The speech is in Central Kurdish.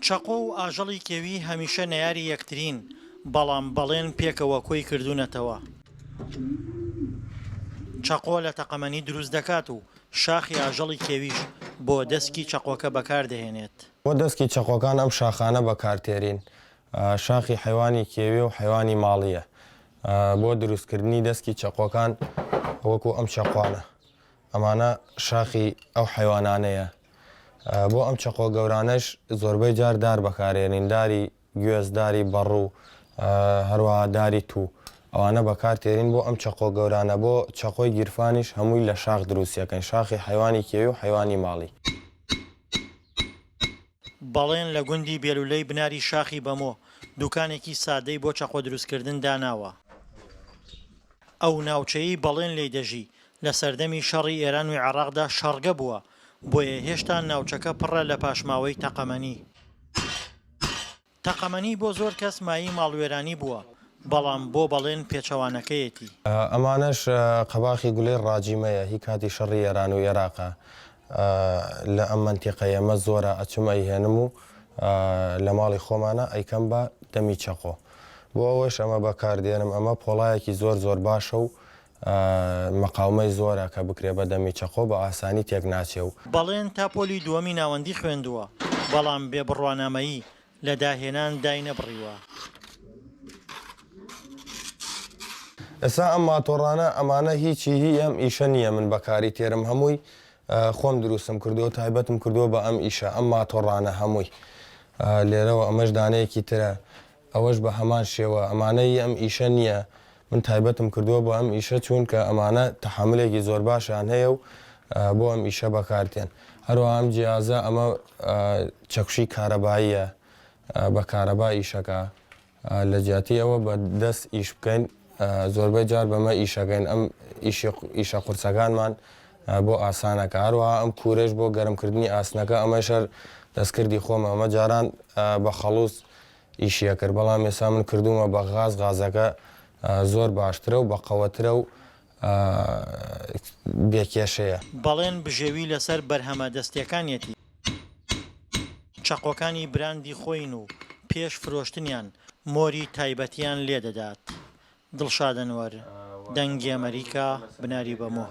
چەقۆ و ئاژەڵی کێوی هەمیشە نەیاری یەکترین، بەڵام بەڵێن پێکەوە کۆی کردوونەتەوە. چەقۆ لە تەقەمەنی دروست دەکات و شاخی ئاژەڵی کێویش بۆ دەستکی چەقۆکە بەکاردەهێنێت. بۆ دەستکی چەقۆکان ئەم شاخانە بەکارتێرین. شاخی حیوانی کێوی و حیوانی ماڵیە. بۆ دروستکردنی دەستکی چەقۆکان وەکو ئەم چەقوانە. ئەمانە شاخی ئەو حیوانانەیە. بۆ ئەم چەقۆ گەورانەش زۆربەی جار دار بەکارێنین، داری گوێز، داری بەڕوو، هەروەها داری توو. ئەوانە بەکارتێرین بۆ ئەم چەقۆ گەورانە. بۆ چەقۆی گیرفانیش هەمووی لە شاخ دروستیەکەن، شاخی حیوانی کێوی و حیوانی ماڵی. بەڵێن لە گوندی بێلولەی بناری شاخی بەمۆ دوکانێکی سادەی بۆ چەقۆ دروستکردن داناوە. ئەو ناوچەیی بەڵێن لێی دەژی لە سەردەمی شەڕی ئێران و عێراقدا شەڕگە بووە، بۆیە هێشتا ناوچەکە پڕە لە پاشماوەی تەقەمەنی. تەقەمەنی بۆ زۆر کەس مایی ماڵوێرانی بووە، بەڵام بۆ بەڵێن پێچەوانەکەیەتی. ئەمانەش قەباخی گولەی ڕاجیمەیە، هی کاتی شەڕی ئێران و عێراقە. لە ئەم مەنتیقەیە ئەمە زۆرە ئەچم ئەیهێنم و لە ماڵی خۆمانە ئەیکەم بە دەمی چەقۆ. بۆ ئەوەش ئەمە بەکاردێنم. ئەمە پۆڵایەکی زۆر باشە و مەقاومەی زۆرە کە بکرێ بە دەمی چەقۆ بە ئاسانی تێک ناچێ و بەڵێن تا پۆلی دووەمی ناوەندی خوێندووە، بەڵام بێبڕوانامەیی لە داهێنان دای نەبڕیوە. ئێستا ئەم ماتۆڕانە ئەمانە هیچی ئەم ئیشە نییە، من بەکاری تێرم هەمووی خۆم دروستم کردووە، تایبەتم کردووە بە ئەم ئیشە، ئەم ماتۆڕانە هەمووی. لێرەوە ئەمەش دانەیەکی ترە، ئەوەش بە هەمان شێوە. ئەمانەی ئەم ئیشە نییە، من تایبەتم کردووە بۆ ئەم ئیشە، چونکە ئەمانە تەحملێکی زۆر باشیان هەیە و بۆ ئەم ئیشە بەکارتێن. هەروەها ئەم جیازە ئەمە چەکشی کارەباییە، بە کارەبا ئیشەکە. لە جیاتی ئەوە بە دەست ئیش بکەین، زۆربەی جار بەمە ئیشەکەین. ئەم ئیشە قورسەکانمان بۆ ئاسانەکە. هەروەها ئەم کوورەش بۆ گەرمکردنی ئاسنەکە، ئەمەشەر دەستکردی خۆمە. ئەمە جاران بە خەڵووس ئیشیە کرد، بەڵام ئێستا من کردومە بە غازەکە زۆر باشترە و بە قەوەترە و بێکێشەیە. بەڵێن بژێوی لەسەر بەرهەمە دەستیەکانیەتی. چەقۆکانی براندی خۆین و پێش فرۆشتنیان مۆری تایبەتیان لێدەدات. دڵشاد ئەنوەر، دەنگی ئەمریکا، بناری بەمۆ.